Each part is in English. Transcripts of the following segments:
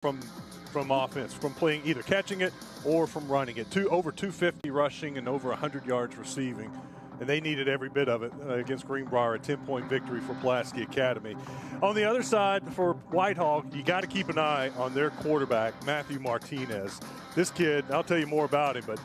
from offense, from playing either catching it or from running it. Over 250 rushing and over 100 yards receiving. And they needed every bit of it against Greenbrier, a 10-point victory for Pulaski Academy. On the other side, for Whitehall, you got to keep an eye on their quarterback, Matthew Martinez. This kid, I'll tell you more about him, but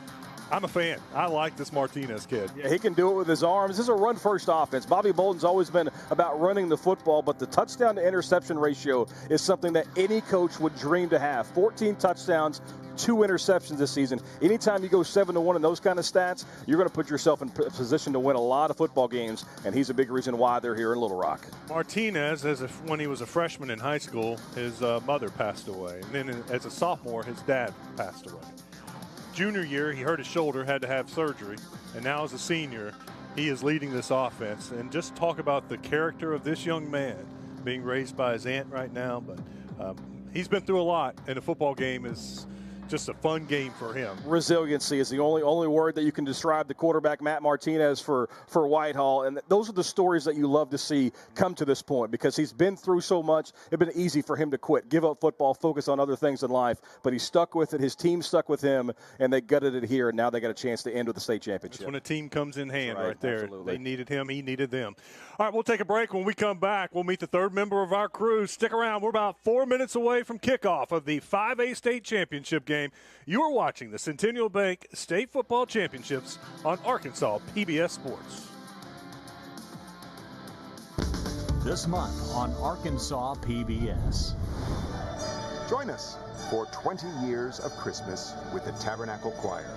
I'm a fan. I like this Martinez kid. Yeah, he can do it with his arms. This is a run-first offense. Bobby Bolden's always been about running the football, but the touchdown-to-interception ratio is something that any coach would dream to have. 14 touchdowns, 2 interceptions this season. Anytime you go 7-1 in those kind of stats, you're going to put yourself in position to win a lot of football games, and he's a big reason why they're here in Little Rock. Martinez, when he was a freshman in high school, his mother passed away. And then as a sophomore, his dad passed away. Junior year, he hurt his shoulder, had to have surgery, and now as a senior, he is leading this offense. And just talk about the character of this young man, being raised by his aunt right now, but he's been through a lot, and a football game is just a fun game for him. Resiliency is the only word that you can describe the quarterback, Matt Martinez, for Whitehall. And those are the stories that you love to see come to this point, because he's been through so much. It's been easy for him to quit, give up football, focus on other things in life. But he stuck with it. His team stuck with him, and they gutted it here. And now they got a chance to end with the state championship. That's when a team comes in hand right there. Absolutely. They needed him. He needed them. All right, we'll take a break. When we come back, we'll meet the third member of our crew. Stick around. We're about 4 minutes away from kickoff of the 5A state championship game. You are watching the Centennial Bank State Football Championships on Arkansas PBS Sports. This month on Arkansas PBS. Join us for 20 years of Christmas with the Tabernacle Choir.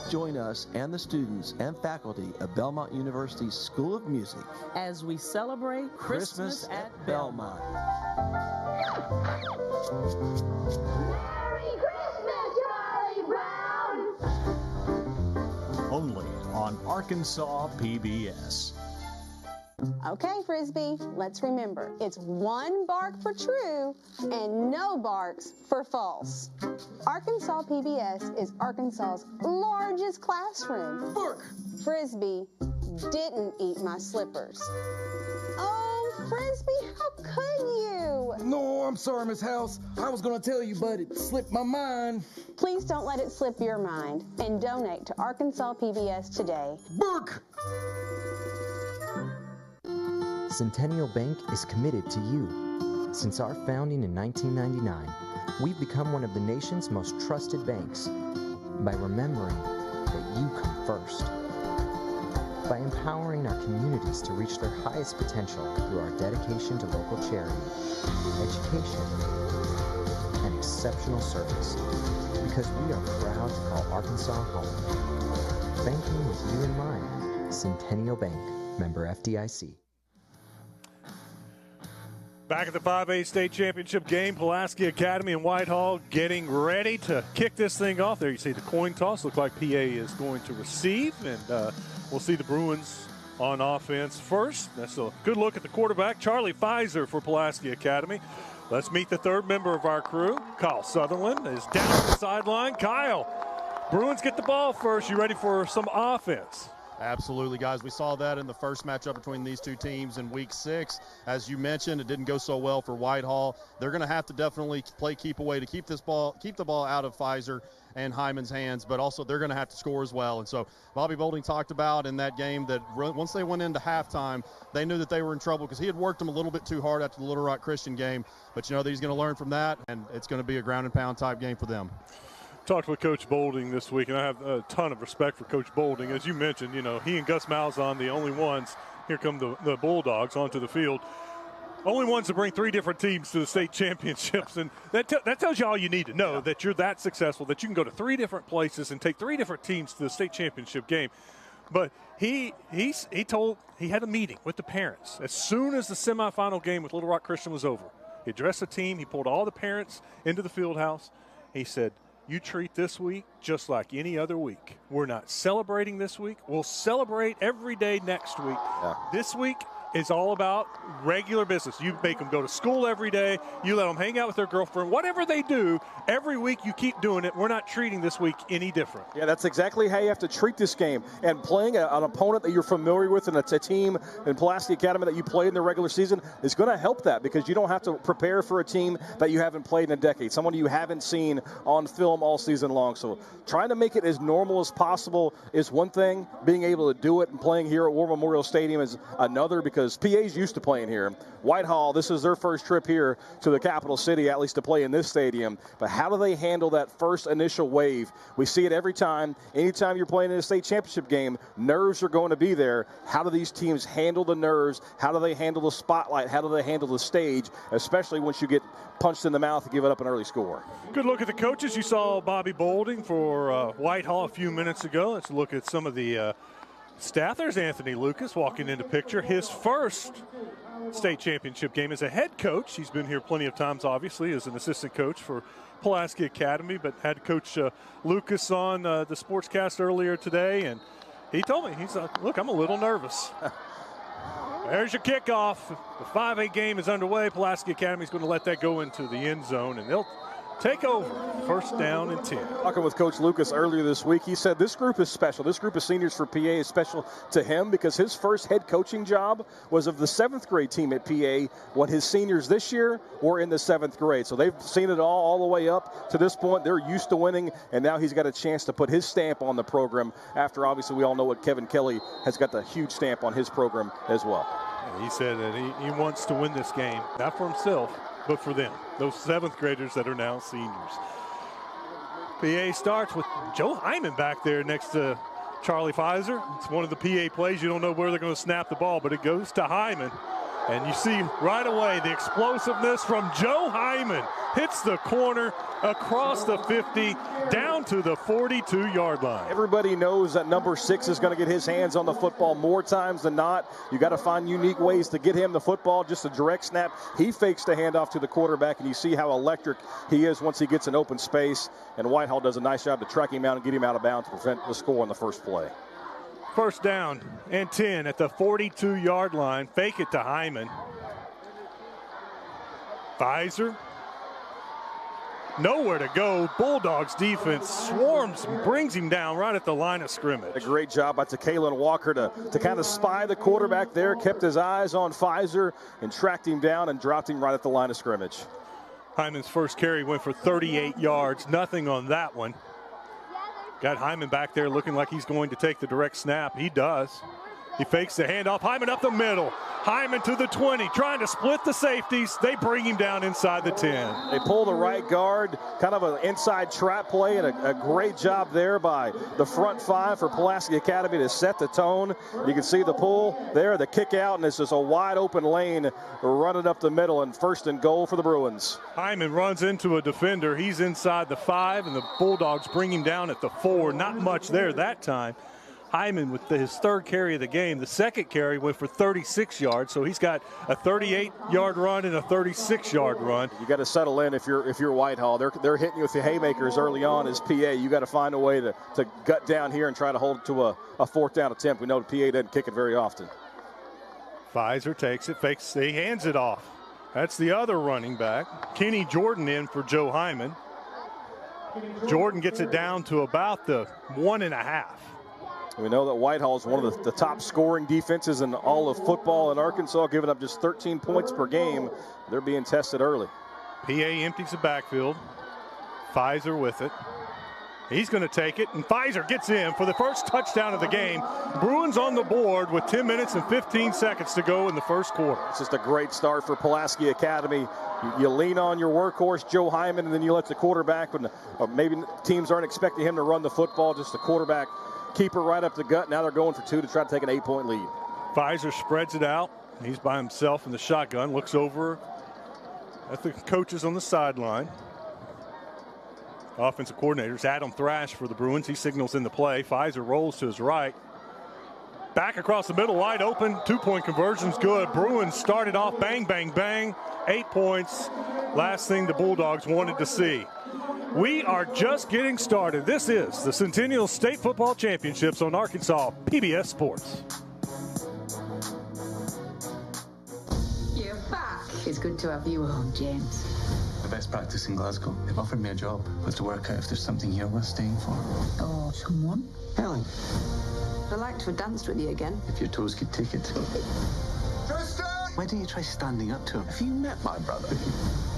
Join us and the students and faculty of Belmont University's School of Music as we celebrate Christmas at Belmont. Merry Christmas, Charlie Brown! Only on Arkansas PBS. Okay, Frisbee, let's remember, it's 1 bark for true and no barks for false. Arkansas PBS is Arkansas's largest classroom. Bark! Frisbee didn't eat my slippers. Oh, Frisbee, how could you? No, I'm sorry, Miss House. I was going to tell you, but it slipped my mind. Please don't let it slip your mind and donate to Arkansas PBS today. Bark! Centennial Bank is committed to you. Since our founding in 1999, we've become one of the nation's most trusted banks by remembering that you come first, by empowering our communities to reach their highest potential through our dedication to local charity, education, and exceptional service, because we are proud to call Arkansas home. Banking with you in mind. Centennial Bank, member FDIC. Back at the 5A state championship game, Pulaski Academy and Whitehall getting ready to kick this thing off. There you see the coin toss. Look like PA is going to receive, and we'll see the Bruins on offense first. That's a good look at the quarterback, Charlie Pfizer for Pulaski Academy. Let's meet the third member of our crew. Kyle Sutherland is down the sideline. Kyle, Bruins get the ball first. You ready for some offense? Absolutely, guys. We saw that in the first matchup between these two teams in Week 6. As you mentioned, it didn't go so well for Whitehall. They're going to have to definitely play keep away to keep the ball out of Pfizer and Hyman's hands, but also they're going to have to score as well. And so Bobby Boulding talked about in that game that once they went into halftime, they knew that they were in trouble because he had worked them a little bit too hard after the Little Rock Christian game. But you know that he's going to learn from that, and it's going to be a ground and pound type game for them. Talked with Coach Boulding this week, and I have a ton of respect for Coach Boulding. As you mentioned, you know, he and Gus Malzahn, the only ones, here come the Bulldogs onto the field, only ones to bring 3 different teams to the state championships. And that tells you all you need to know, that you're that successful, that you can go to 3 different places and take 3 different teams to the state championship game. But he had a meeting with the parents as soon as the semifinal game with Little Rock Christian was over. He addressed the team. He pulled all the parents into the field house. He said, you treat this week just like any other week. We're not celebrating this week. We'll celebrate every day next week. Yeah. This week is all about regular business. You make them go to school every day. You let them hang out with their girlfriend. Whatever they do, every week you keep doing it. We're not treating this week any different. Yeah, that's exactly how you have to treat this game. And playing an opponent that you're familiar with, and it's a team in Pulaski Academy that you played in the regular season, is going to help that, because you don't have to prepare for a team that you haven't played in a decade, someone you haven't seen on film all season long. So trying to make it as normal as possible is one thing. Being able to do it and playing here at War Memorial Stadium is another, because PA's used to playing here. Whitehall, this is their first trip here to the capital city, at least to play in this stadium. But how do they handle that first initial wave? We see it every time. Anytime you're playing in a state championship game, nerves are going to be there. How do these teams handle the nerves? How do they handle the spotlight? How do they handle the stage, especially once you get punched in the mouth and give it up an early score? Good look at the coaches. You saw Bobby Bolding for Whitehall a few minutes ago. Let's look at some of the staff. There's Anthony Lucas walking into picture. His first state championship game as a head coach. He's been here plenty of times, obviously, as an assistant coach for Pulaski Academy, but had Coach Lucas on the sportscast earlier today, and he told me, he's like, look, I'm a little nervous. There's your kickoff. The 5A game is underway. Pulaski Academy is going to let that go into the end zone, and they'll take over. First down and 10. Talking with Coach Lucas earlier this week, he said this group is special. This group of seniors for PA is special to him because his first head coaching job was of the 7th grade team at PA when his seniors this year were in the 7th grade. So they've seen it all the way up to this point. They're used to winning, and now he's got a chance to put his stamp on the program after, obviously, we all know what Kevin Kelly has got the huge stamp on his program as well. Yeah, he said that he wants to win this game, not for himself, but for them, those 7th graders that are now seniors. PA starts with Joe Hyman back there next to Charlie Pfizer. It's one of the PA plays. You don't know where they're going to snap the ball, but it goes to Hyman. And you see right away the explosiveness from Joe Hyman. Hits the corner across the 50 down to the 42-yard line. Everybody knows that number 6 is going to get his hands on the football more times than not. You got to find unique ways to get him the football. Just a direct snap. He fakes the handoff to the quarterback, and you see how electric he is once he gets an open space. And Whitehall does a nice job to track him out and get him out of bounds to prevent the score on the first play. First down and 10 at the 42-yard line. Fake it to Hyman. Pfizer. Nowhere to go. Bulldogs defense swarms and brings him down right at the line of scrimmage. A great job by Kalen Walker to kind of spy the quarterback there, kept his eyes on Pfizer and tracked him down and dropped him right at the line of scrimmage. Hyman's first carry went for 38 yards. Nothing on that one. Got Hyman back there looking like he's going to take the direct snap. He does. He fakes the handoff. Hyman up the middle. Hyman to the 20, trying to split the safeties. They bring him down inside the 10. They pull the right guard, kind of an inside trap play, and a great job there by the front 5 for Pulaski Academy to set the tone. You can see the pull there, the kick out, and it's just a wide open lane running up the middle, and first and goal for the Bruins. Hyman runs into a defender. He's inside the 5, and the Bulldogs bring him down at the 4. Not much there that time. Hyman with his 3rd carry of the game. The 2nd carry went for 36 yards, so he's got a 38-yard run and a 36-yard run. You got to settle in if you're Whitehall. They're hitting you with the haymakers early on as PA. You got to find a way to gut down here and try to hold it to a 4th down attempt. We know the PA doesn't kick it very often. Pfizer takes it, fakes, he hands it off. That's the other running back. Kenny Jordan in for Joe Hyman. Jordan gets it down to about the 1.5. We know that Whitehall is one of the top scoring defenses in all of football in Arkansas, giving up just 13 points per game. They're being tested early. PA empties the backfield. Pfizer with it. He's going to take it, and Pfizer gets in for the first touchdown of the game. Bruins on the board with 10 minutes and 15 seconds to go in the first quarter. It's just a great start for Pulaski Academy. You lean on your workhorse, Joe Hyman, and then you let the quarterback, when maybe teams aren't expecting him to run the football, just the quarterback keeper right up the gut. Now they're going for 2 to try to take an 8-point lead. Pfizer spreads it out. He's by himself in the shotgun, looks over at the coaches on the sideline. Offensive coordinators, Adam Thrash for the Bruins. He signals in the play. Pfizer rolls to his right. Back across the middle, wide open. 2-point conversion's good. Bruins started off bang, bang, bang. 8 points. Last thing the Bulldogs wanted to see. We are just getting started. This is the Centennial State Football Championships on Arkansas PBS Sports. It's good to have you home, James. The best practice in Glasgow. They've offered me a job, but to work out if there's something here worth staying for. Oh, someone? Helen, I'd like to have danced with you again. if your toes could take it. Tristan! Why don't you try standing up to him? Have you met my brother?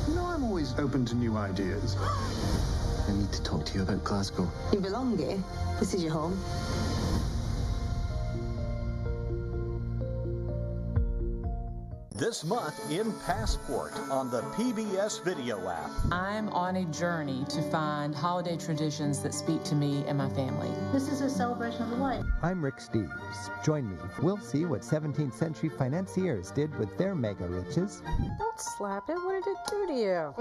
You know, I'm always open to new ideas. I need to talk to you about Glasgow. You belong here. This is your home. This month in Passport on the PBS video app. I'm on a journey to find holiday traditions that speak to me and my family. This is a celebration of life. I'm Rick Steves. Join me. We'll see what 17th century financiers did with their mega riches. Don't slap it. What did it do to you?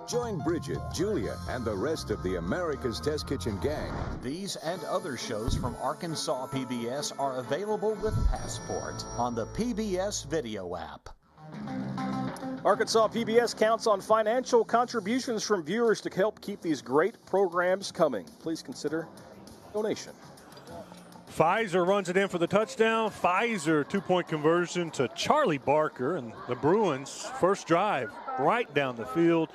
Join Bridget, Julia, and the rest of the America's Test Kitchen gang. These and other shows from Arkansas PBS are available with Passport on the PBS video app. Arkansas PBS counts on financial contributions from viewers to help keep these great programs coming. Please consider donation. Pfizer runs it in for the touchdown. Pfizer two-point conversion to Charlie Barker, and the Bruins first drive right down the field.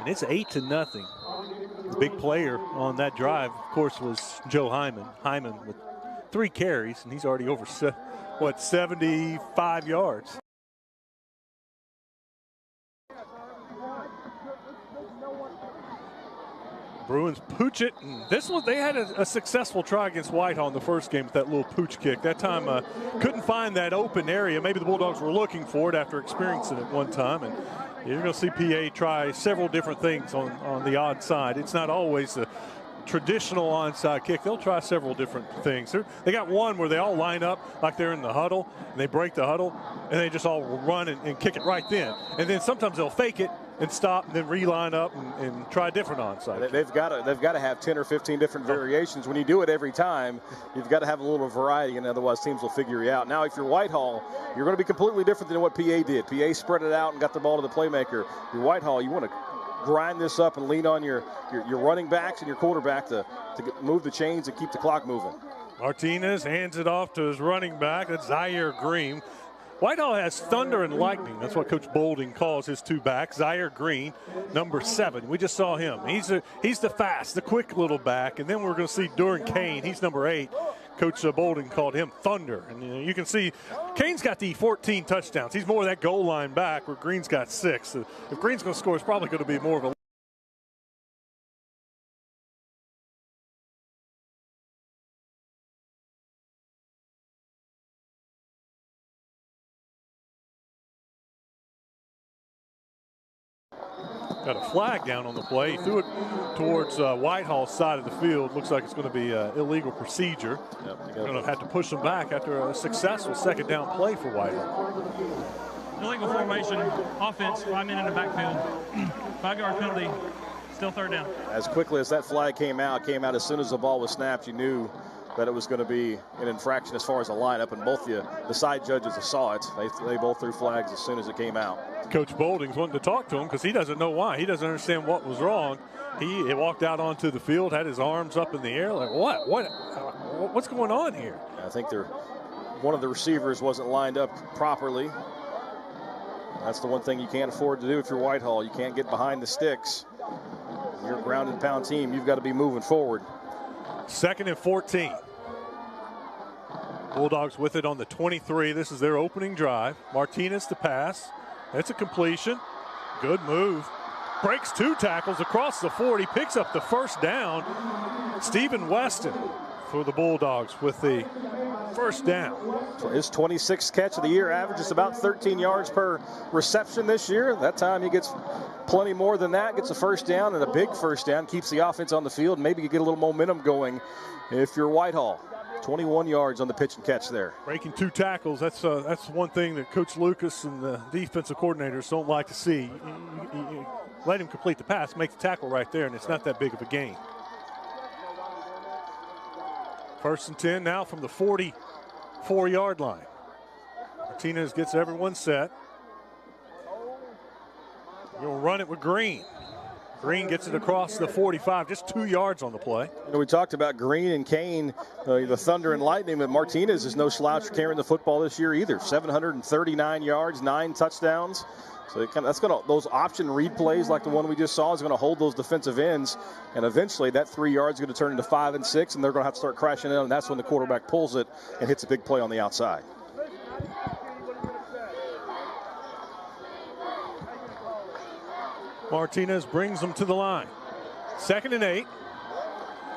And it's 8-0. The big player on that drive, of course, was Joe Hyman. Hyman with 3 carries, and he's already over, 75 yards. Bruins pooch it. And this one, they had a successful try against Whitehall in the first game with that little pooch kick. That time couldn't find that open area. Maybe the Bulldogs were looking for it after experiencing it one time. And you're going to see PA try several different things on the odd side. It's not always the traditional onside kick. They'll try several different things. They got one where they all line up like they're in the huddle, and they break the huddle, and they just all run and kick it right then. And then sometimes they'll fake it and stop and then reline up and try a different onside. They've got to have 10 or 15 different variations. When you do it every time, you've got to have a little variety, and otherwise teams will figure you out. Now, if you're Whitehall, you're going to be completely different than what PA did. PA spread it out and got the ball to the playmaker. You're Whitehall, you want to grind this up and lean on your running backs and your quarterback to move the chains and keep the clock moving. Martinez hands it off to his running back. That's Zaire Green. Whitehall has thunder and lightning. That's what Coach Boulding calls his two backs. Zaire Green, number 7. We just saw him. He's the fast, the quick little back. And then we're going to see Duran Kane. He's number 8. Coach Boulding called him Thunder. And you can see Kane's got the 14 touchdowns. He's more of that goal line back where Green's got 6. So if Green's going to score, it's probably going to be more of a got a flag down on the play. He threw it towards Whitehall's side of the field. Looks like it's going to be illegal procedure. Yep, going to have to push them back after a successful second down play for Whitehall. Illegal formation, offense, 5 men in the backfield. 5-yard penalty, still third down. As quickly as that flag came out as soon as the ball was snapped, you knew that it was going to be an infraction as far as the lineup, and both the side judges saw it. They both threw flags as soon as it came out. Coach Boulding's wanting to talk to him because he doesn't know why. He doesn't understand what was wrong. He walked out onto the field, had his arms up in the air, like what's going on here? I think one of the receivers wasn't lined up properly. That's the one thing you can't afford to do if you're Whitehall. You can't get behind the sticks. You're a ground and pound team. You've got to be moving forward. 2nd and 14. Bulldogs with it on the 23. This is their opening drive. Martinez to pass. That's a completion. Good move. Breaks 2 tackles across the 40. Picks up the first down. Stephen Weston for the Bulldogs with the first down. His 26th catch of the year, averages about 13 yards per reception this year. That time he gets plenty more than that, gets a first down, and a big first down, keeps the offense on the field. Maybe you get a little momentum going if you're Whitehall. 21 yards on the pitch and catch there. Breaking 2 tackles, that's one thing that Coach Lucas and the defensive coordinators don't like to see. You let him complete the pass, make the tackle right there, and it's not that big of a gain. 1st and 10 now from the 44-yard line. Martinez gets everyone set. You'll run it with Green. Green gets it across the 45, just 2 yards on the play. You know, we talked about Green and Kane, the Thunder and Lightning, but Martinez is no slouch carrying the football this year either. 739 yards, 9 touchdowns. So those option read plays like the one we just saw is going to hold those defensive ends, and eventually that 3 yards is going to turn into 5 and 6, and they're going to have to start crashing in, and that's when the quarterback pulls it and hits a big play on the outside. Martinez brings them to the line. 2nd and 8.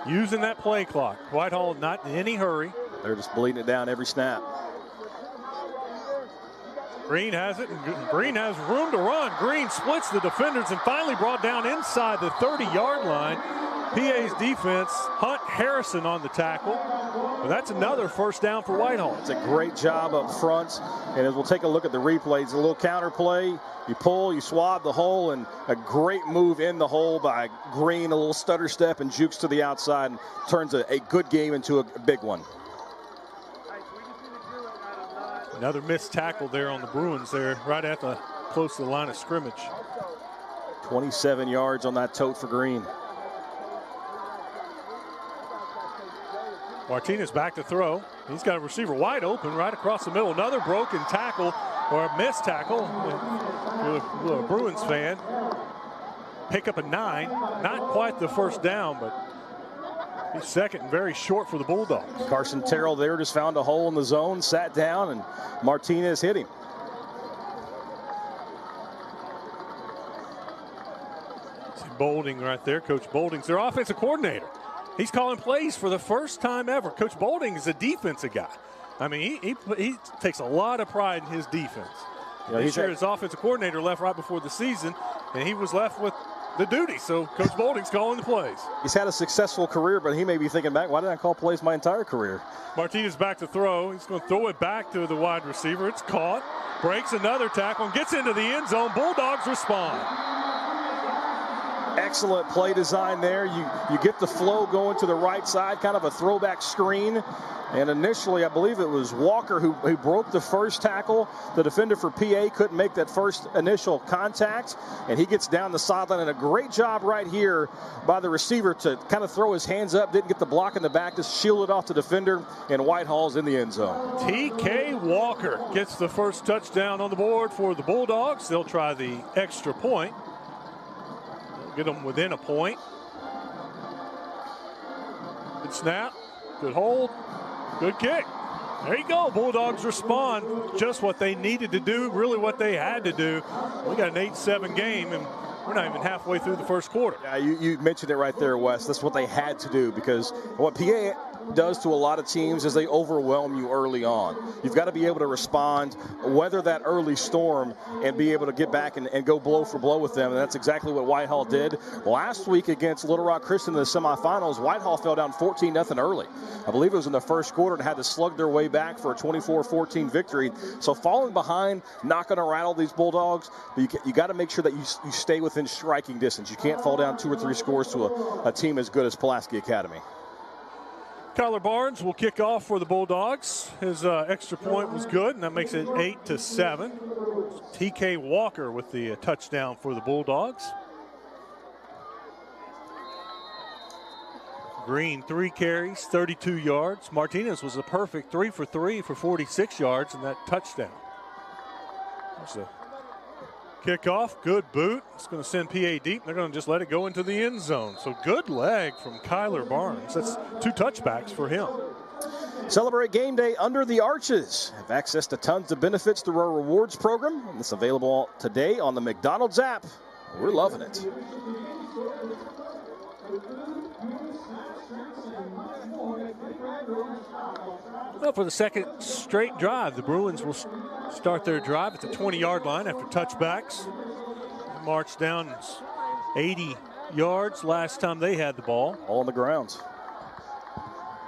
Using that play clock. Whitehall not in any hurry. They're just bleeding it down every snap. Green has it, and Green has room to run. Green splits the defenders and finally brought down inside the 30-yard line. PA's defense, Hunt Harrison on the tackle. But that's another first down for Whitehall. It's a great job up front. And as we'll take a look at the replays, a little counter play. You pull, you swab the hole, and a great move in the hole by Green. A little stutter step and jukes to the outside and turns a good game into a big one. Another missed tackle there on the Bruins there, right at the close to the line of scrimmage. 27 yards on that tote for Green. Martinez back to throw. He's got a receiver wide open right across the middle. Another broken tackle or a missed tackle. You're a Bruins fan. Pick up a 9. Not quite the first down, but he's second and very short for the Bulldogs. Carson Terrell there just found a hole in the zone, sat down, and Martinez hit him. See Bolding right there. Coach Bolding's their offensive coordinator. He's calling plays for the first time ever. Coach Bolding is a defensive guy. I mean, he takes a lot of pride in his defense. Yeah, he's his offensive coordinator left right before the season, and he was left with the duty. So Coach Bolding's calling the plays. He's had a successful career, but he may be thinking back, why didn't I call plays my entire career? Martinez back to throw. He's going to throw it back to the wide receiver. It's caught. Breaks another tackle and gets into the end zone. Bulldogs respond. Excellent play design there. You get the flow going to the right side, kind of a throwback screen. And initially, I believe it was Walker who broke the first tackle. The defender for PA couldn't make that first initial contact, and he gets down the sideline. And a great job right here by the receiver to kind of throw his hands up, didn't get the block in the back, just shielded off the defender, and Whitehall's in the end zone. T.K. Walker gets the first touchdown on the board for the Bulldogs. They'll try the extra point. Get them within a point. Good snap, good hold, good kick. There you go. Bulldogs respond. Just what they needed to do, really what they had to do. We got an 8-7 game, and we're not even halfway through the first quarter. Yeah, you mentioned it right there, Wes. That's what they had to do, because what PA does to a lot of teams is they overwhelm you early on. You've got to be able to respond, weather that early storm, and be able to get back and go blow for blow with them. And that's exactly what Whitehall did. Last week against Little Rock Christian in the semifinals, Whitehall fell down 14-0 early. I believe it was in the first quarter and had to slug their way back for a 24-14 victory. So falling behind, not going to rattle these Bulldogs, but you got to make sure that you stay within striking distance. You can't fall down 2 or 3 scores to a team as good as Pulaski Academy. Kyler Barnes will kick off for the Bulldogs. His extra point was good, and that makes it 8-7. T.K. Walker with the touchdown for the Bulldogs. Green, 3 carries, 32 yards. Martinez was a perfect 3 for 3 for 46 yards and that touchdown. There's a kickoff, good boot. It's going to send PA deep. They're going to just let it go into the end zone. So good leg from Kyler Barnes. That's 2 touchbacks for him. Celebrate game day under the arches. Have access to tons of benefits through our rewards program. It's available today on the McDonald's app. We're loving it. Well, for the second straight drive, the Bruins will start their drive at the 20-yard line after touchbacks. They marched down 80 yards last time they had the ball. All on the grounds.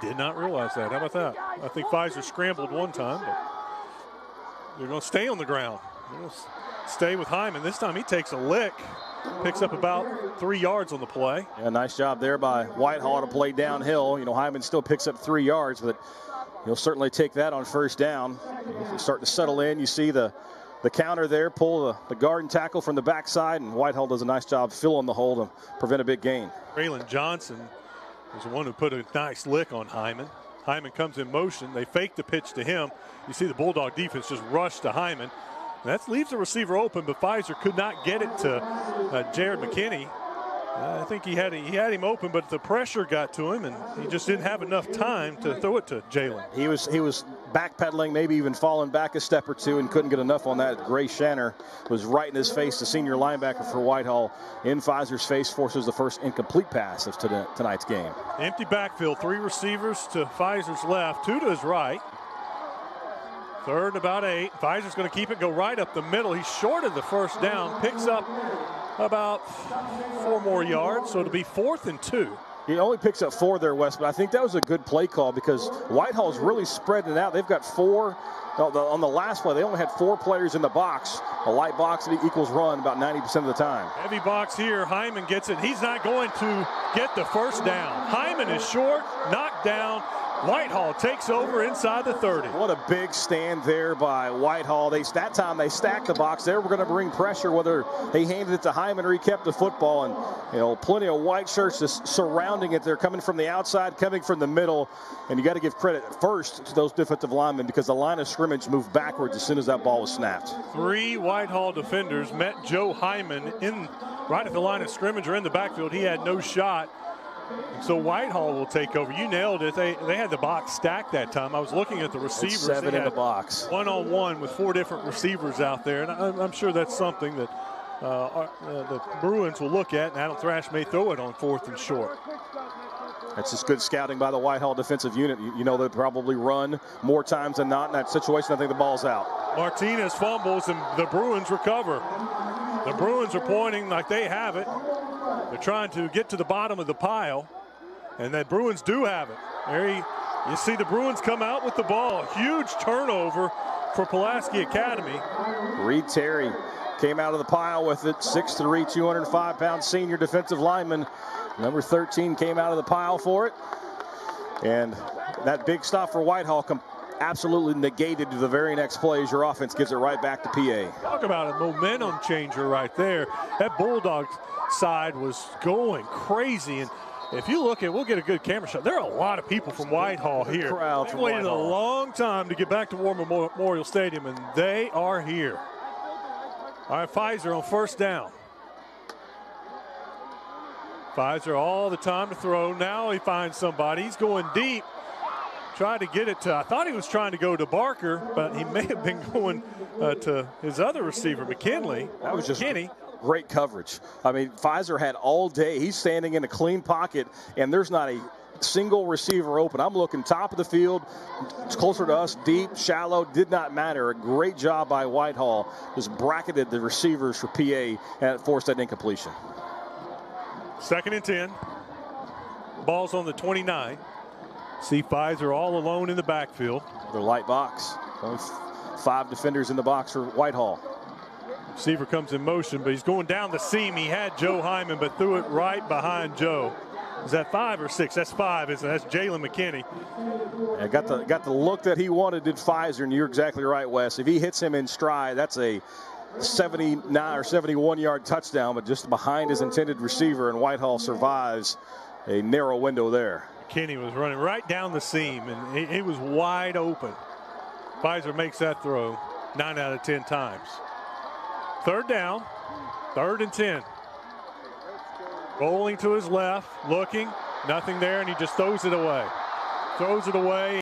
Did not realize that. How about that? I think Pfizer scrambled one time, but they're going to stay on the ground. They're going to stay with Hyman. This time he takes a lick. Picks up about 3 yards on the play. Yeah, nice job there by Whitehall to play downhill. You know, Hyman still picks up 3 yards, but he'll certainly take that on first down. If you start to settle in, you see the the counter there, pull the guard and tackle from the backside, and Whitehall does a nice job filling the hole to prevent a big gain. Braylon Johnson was the one who put a nice lick on Hyman. Hyman comes in motion. They fake the pitch to him. You see the Bulldog defense just rush to Hyman. That leaves the receiver open, but Pfizer could not get it to Jared McKinney. I think he had him open, but the pressure got to him, and he just didn't have enough time to throw it to Jalen. He was backpedaling, maybe even falling back a step or two, and couldn't get enough on that. Gray Shanner was right in his face. The senior linebacker for Whitehall in Pfizer's face forces the first incomplete pass of tonight's game. Empty backfield, 3 receivers to Pfizer's left, 2 to his right. Third and about 8. Pfizer's going to keep it, go right up the middle. He's short of the first down, picks up about 4 more yards, so it'll be 4th and 2. He only picks up 4 there, Wes, but I think that was a good play call because Whitehall's really spreading it out. They've got 4. On the last play, they only had 4 players in the box. A light box equals run about 90% of the time. Heavy box here. Hyman gets it. He's not going to get the first down. Hyman is short, knocked down. Whitehall takes over inside the 30. What a big stand there by Whitehall. That time they stacked the box. They were going to bring pressure, whether they handed it to Hyman or he kept the football. And, plenty of white shirts just surrounding it. They're coming from the outside, coming from the middle. And you got to give credit first to those defensive linemen because the line of scrimmage moved backwards as soon as that ball was snapped. 3 Whitehall defenders met Joe Hyman right at the line of scrimmage or in the backfield. He had no shot. So Whitehall will take over. You nailed it. They had the box stacked that time. I was looking at the receivers. 7 in the box. One-on-one with 4 different receivers out there. And I'm sure that's something that the Bruins will look at. And Adam Thrash may throw it on 4th and short. That's just good scouting by the Whitehall defensive unit. You know, they'll probably run more times than not in that situation. I think the ball's out. Martinez fumbles and the Bruins recover. The Bruins are pointing like they have it. They're trying to get to the bottom of the pile, and the Bruins do have it. You see the Bruins come out with the ball. Huge turnover for Pulaski Academy. Reed Terry came out of the pile with it. 6'3", 205-pound senior defensive lineman. Number 13 came out of the pile for it. And that big stop for Whitehall absolutely negated to the very next play as your offense gives it right back to PA. Talk about a momentum changer right there. That Bulldogs side was going crazy, and if you look at, we'll get a good camera shot. There are a lot of people from Whitehall here. They waited a long time to get back to War Memorial Stadium, and they are here. All right, Pfizer on first down. Pfizer all the time to throw. Now he finds somebody. He's going deep. Tried to get it to, I thought he was trying to go to Barker, but he may have been going to his other receiver, McKinley. That was just great coverage. I mean, Pfizer had all day. He's standing in a clean pocket, and there's not a single receiver open. I'm looking top of the field, it's closer to us, deep, shallow, did not matter. A great job by Whitehall. Just bracketed the receivers for PA and forced that incompletion. 2nd and 10. Ball's on the 29. See Pfizer all alone in the backfield. Their light box. Only 5 defenders in the box for Whitehall. Receiver comes in motion, but he's going down the seam. He had Joe Hyman, but threw it right behind Joe. Is that 5 or 6? That's 5, isn't it? That's Jalen McKinney. Yeah, got the look that he wanted, did Pfizer, and you're exactly right, Wes. If he hits him in stride, that's a 79 or 71-yard touchdown, but just behind his intended receiver, and Whitehall survives a narrow window there. McKinney was running right down the seam, and he was wide open. Pfizer makes that throw 9 out of 10 times. 3rd down, 3rd and 10. Rolling to his left, looking, nothing there, and he just throws it away. Throws it away,